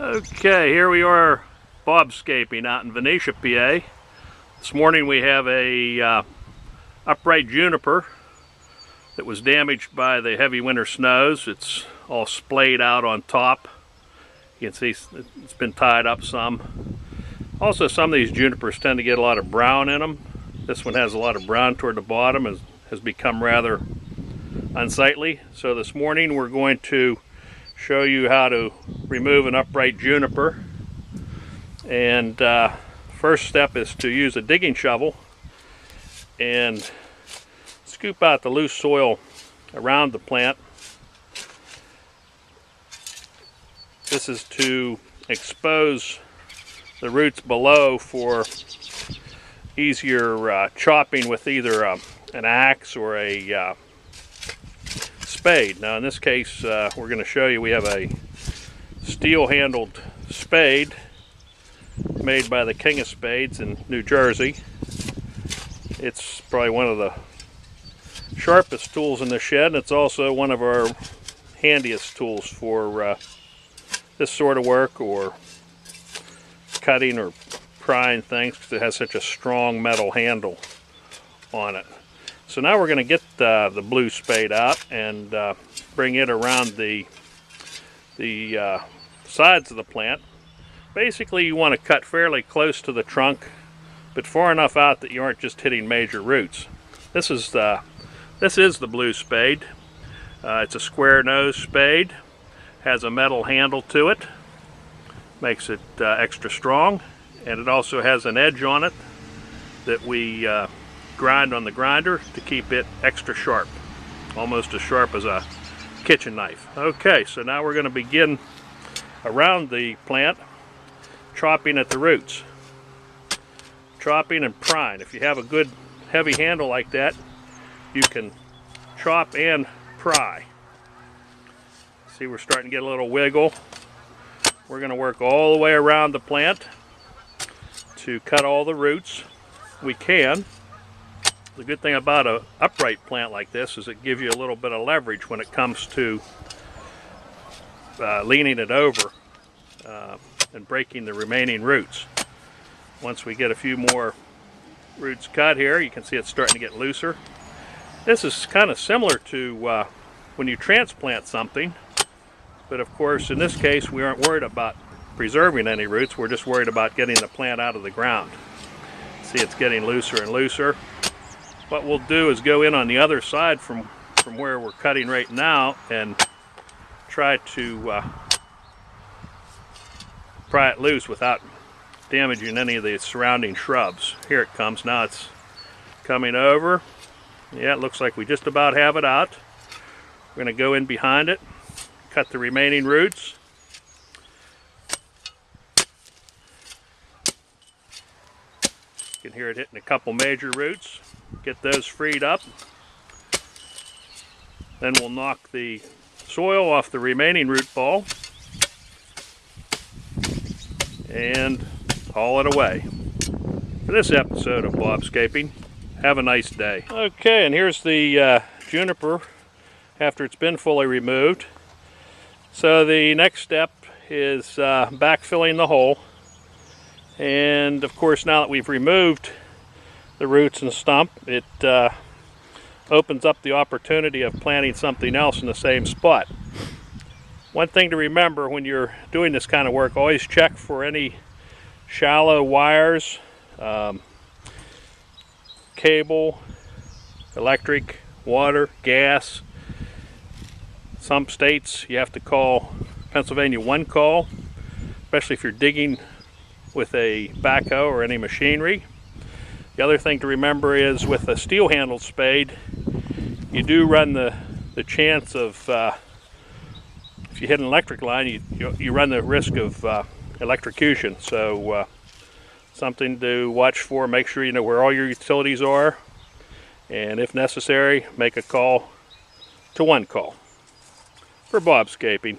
Okay, here we are bobscaping out in Venetia, PA. This morning we have a upright juniper that was damaged by the heavy winter snows. It's all splayed out on top. You can see it's been tied up some. Also, some of these junipers tend to get a lot of brown in them. This one has a lot of brown toward the bottom and has become rather unsightly. So this morning we're going to show you how to remove an upright juniper. And first step is to use a digging shovel and scoop out the loose soil around the plant. This is to expose the roots below for easier chopping with either an axe or a spade. Now in this case we're going to show you we have a steel handled spade made by the King of Spades in New Jersey. It's probably one of the sharpest tools in the shed, and it's also one of our handiest tools for this sort of work or cutting or prying things, because it has such a strong metal handle on it. So now we're going to get the blue spade out and bring it around the sides of the plant. Basically, you want to cut fairly close to the trunk, but far enough out that you aren't just hitting major roots. This is the blue spade. It's a square nose spade. Has a metal handle to it. Makes it extra strong, and it also has an edge on it that we grind on the grinder to keep it extra sharp, almost as sharp as a kitchen knife. Okay, so now we're going to begin around the plant, chopping at the roots, chopping and prying. If you have a good heavy handle like that, you can chop and pry. See, we're starting to get a little wiggle. We're going to work all the way around the plant to cut all the roots we can. The good thing about an upright plant like this is it gives you a little bit of leverage when it comes to leaning it over and breaking the remaining roots. Once we get a few more roots cut here, you can see it's starting to get looser. This is kind of similar to when you transplant something, but of course in this case we aren't worried about preserving any roots. We're just worried about getting the plant out of the ground. See, it's getting looser and looser. What we'll do is go in on the other side from where we're cutting right now and try to pry it loose without damaging any of the surrounding shrubs. Here it comes. Now it's coming over. Yeah, it looks like we just about have it out. We're going to go in behind it, cut the remaining roots. You can hear it hitting a couple major roots. Get those freed up. Then we'll knock the soil off the remaining root ball and haul it away. For this episode of Bobscaping, have a nice day. Okay, and here's the juniper after it's been fully removed. So the next step is backfilling the hole. And of course, now that we've removed the roots and stump, it opens up the opportunity of planting something else in the same spot. One thing to remember when you're doing this kind of work, always check for any shallow wires, cable, electric, water, gas. Some states you have to call Pennsylvania one call, especially if you're digging with a backhoe or any machinery. The other thing to remember is with a steel handled spade, you do run the chance of, if you hit an electric line, you run the risk of electrocution. So something to watch for. Make sure you know where all your utilities are, and if necessary, make a call to one call. For Bobscaping.